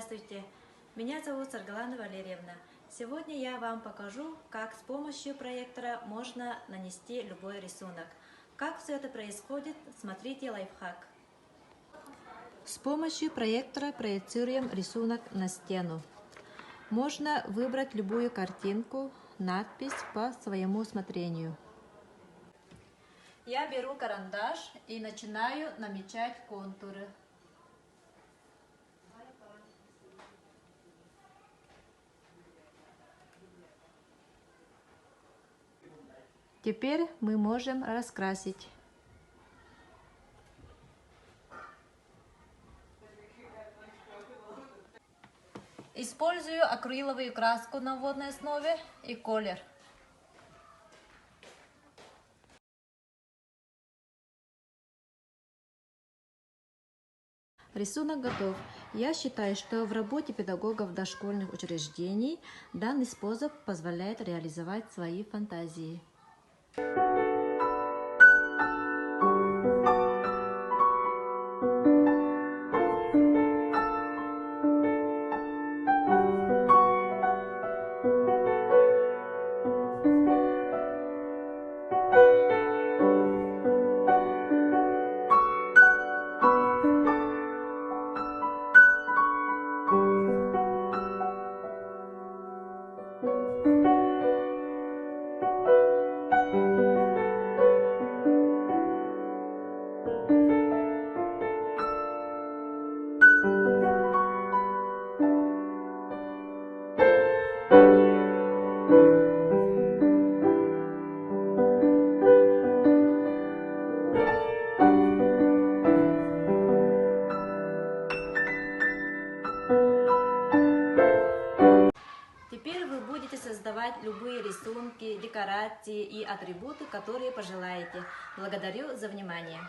Здравствуйте, меня зовут Саргалана Валерьевна. Сегодня я вам покажу, как с помощью проектора можно нанести любой рисунок. Как все это происходит, смотрите лайфхак. С помощью проектора проецируем рисунок на стену. Можно выбрать любую картинку, надпись по своему усмотрению. Я беру карандаш и начинаю намечать контуры. Теперь мы можем раскрасить. Использую акриловую краску на водной основе и колер. Рисунок готов. Я считаю, что в работе педагогов дошкольных учреждений данный способ позволяет реализовать свои фантазии. Теперь вы будете создавать любые рисунки, декорации и атрибуты, которые пожелаете. Благодарю за внимание.